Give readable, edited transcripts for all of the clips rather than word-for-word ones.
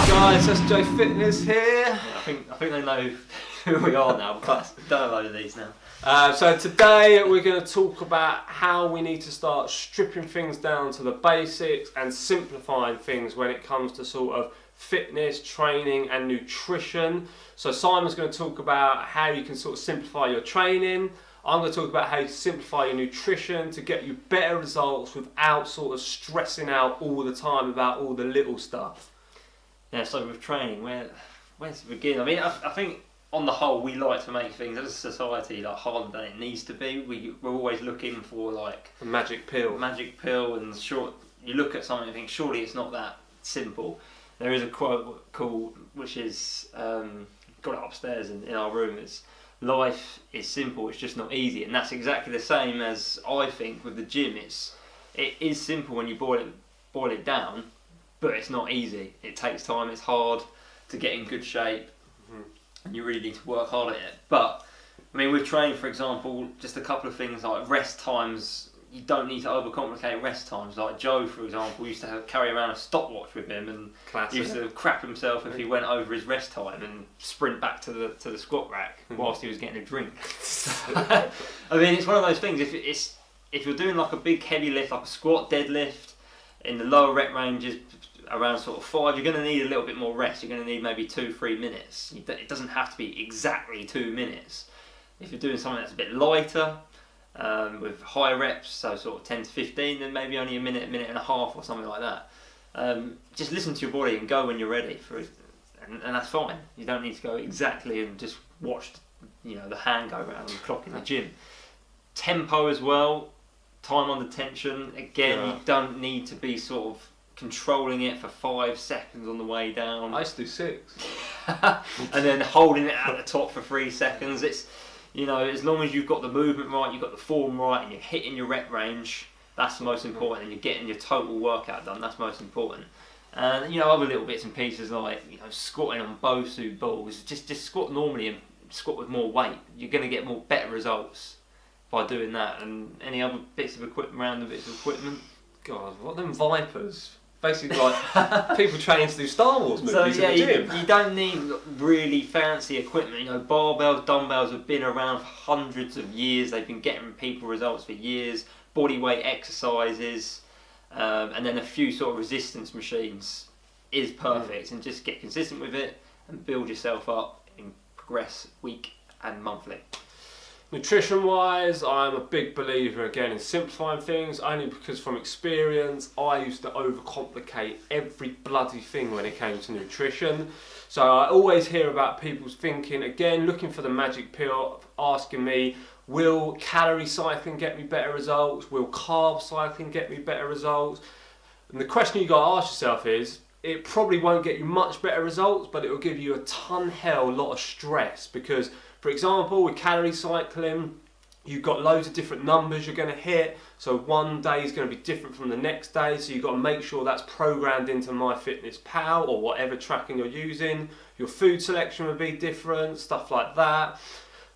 Guys, SJ Fitness here. Yeah, I think they know who we are now, but don't know these now. So today we're going to talk about how we need to start stripping things down to the basics and simplifying things when it comes to sort of fitness, training and nutrition. So Simon's going to talk about how you can sort of simplify your training. I'm going to talk about how you simplify your nutrition to get you better results without sort of stressing out all the time about all the little stuff. Yeah, so with training, where to begin? I mean, I think on the whole we like to make things as a society like harder than it needs to be. We're always looking for like a magic pill, and you look at something and think surely it's not that simple. There is a quote called, which is got it upstairs in our room. It's life is simple, it's just not easy, and that's exactly the same as I think with the gym. It is simple when you boil it down, but it's not easy. It takes time, it's hard to get in good shape, and you really need to work hard at it. But I mean, with training, for example, just a couple of things like rest times. You don't need to overcomplicate rest times. Like Joe, for example, used to carry around a stopwatch with him, and Classic. Used to crap himself if he went over his rest time and sprint back to the squat rack whilst he was getting a drink. I mean, it's one of those things. If you're doing like a big heavy lift, like a squat, deadlift, in the lower rep ranges, around sort of 5, you're going to need a little bit more rest. You're going to need maybe 2-3 minutes. It doesn't have to be exactly 2 minutes. If you're doing something that's a bit lighter, with high reps, so sort of 10 to 15, then maybe only a minute and a half or something like that. Just listen to your body and go when you're ready for it, and that's fine. You don't need to go exactly and just watch the hand go around the clock in the gym. Tempo as well, time under tension. Again, you don't need to be sort of controlling it for 5 seconds on the way down. I used to do 6. And then holding it at the top for 3 seconds. It's, as long as you've got the movement right, you've got the form right, and you're hitting your rep range, that's the most important, and you're getting your total workout done, that's most important. And other little bits and pieces like squatting on Bosu balls, just squat normally and squat with more weight. You're going to get better results by doing that. And any other bits of equipment, random bits of equipment. God, what are them Vipers? Basically like people training to do Star Wars movies in the gym. You don't need really fancy equipment. Barbells, dumbbells have been around for hundreds of years. They've been getting people results for years. Body weight exercises, and then a few sort of resistance machines is perfect. And just get consistent with it and build yourself up and progress week and monthly. Nutrition wise, I'm a big believer again in simplifying things, only because from experience I used to overcomplicate every bloody thing when it came to nutrition. So I always hear about people thinking, again, looking for the magic pill, asking me, will calorie cycling get me better results? Will carb cycling get me better results? And the question you got to ask yourself is, it probably won't get you much better results, but it will give you a lot of stress, because for example, with calorie cycling, you've got loads of different numbers you're going to hit. So one day is going to be different from the next day. So you've got to make sure that's programmed into MyFitnessPal or whatever tracking you're using. Your food selection will be different, stuff like that.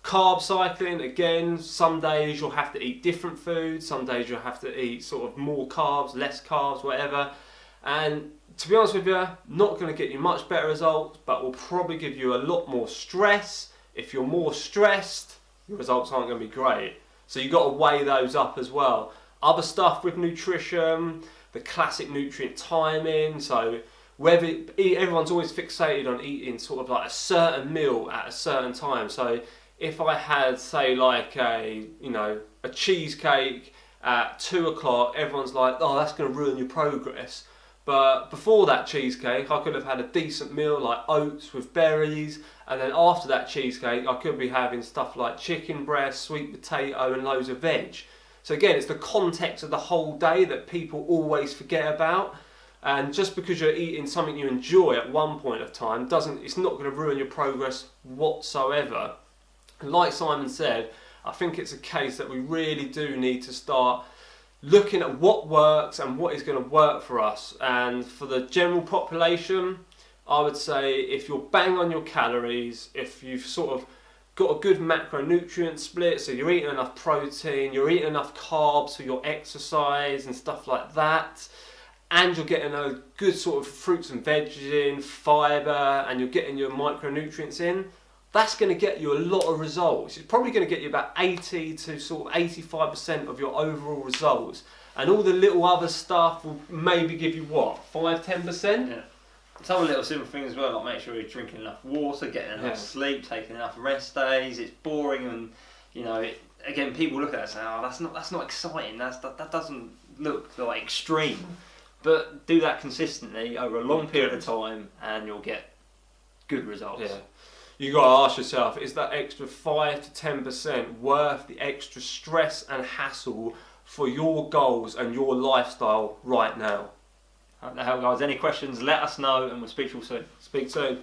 Carb cycling, again, some days you'll have to eat different foods. Some days you'll have to eat sort of more carbs, less carbs, whatever. And to be honest with you, not going to get you much better results, but will probably give you a lot more stress. If you're more stressed, your results aren't going to be great. So you've got to weigh those up as well. Other stuff with nutrition, the classic nutrient timing. So everyone's always fixated on eating sort of like a certain meal at a certain time. So if I had, say, like a cheesecake at 2 o'clock, everyone's like, oh, that's going to ruin your progress. But before that cheesecake, I could have had a decent meal like oats with berries, and then after that cheesecake, I could be having stuff like chicken breast, sweet potato, and loads of veg. So again, it's the context of the whole day that people always forget about. And just because you're eating something you enjoy at one point of time, it's not going to ruin your progress whatsoever. And like Simon said, I think it's a case that we really do need to start looking at what works and what is going to work for us. And for the general population, I would say if you're bang on your calories, if you've sort of got a good macronutrient split, so you're eating enough protein, you're eating enough carbs for your exercise and stuff like that, and you're getting a good sort of fruits and veggies in, fibre, and you're getting your micronutrients in, that's going to get you a lot of results. It's probably going to get you about 80 to sort of 85% of your overall results. And all the little other stuff will maybe give you what, 5-10%? Yeah. Some other little simple things as well, like make sure you're drinking enough water, getting enough sleep, taking enough rest days. It's boring, and you know, again, people look at it and say, "Oh, that's not exciting. That doesn't look like extreme." But do that consistently over a long period of time, and you'll get good results. Yeah. You got to ask yourself: is that extra 5 to 10% worth the extra stress and hassle for your goals and your lifestyle right now? Hope that helped, guys. Any questions, let us know, and we'll speak to you soon. Speak soon.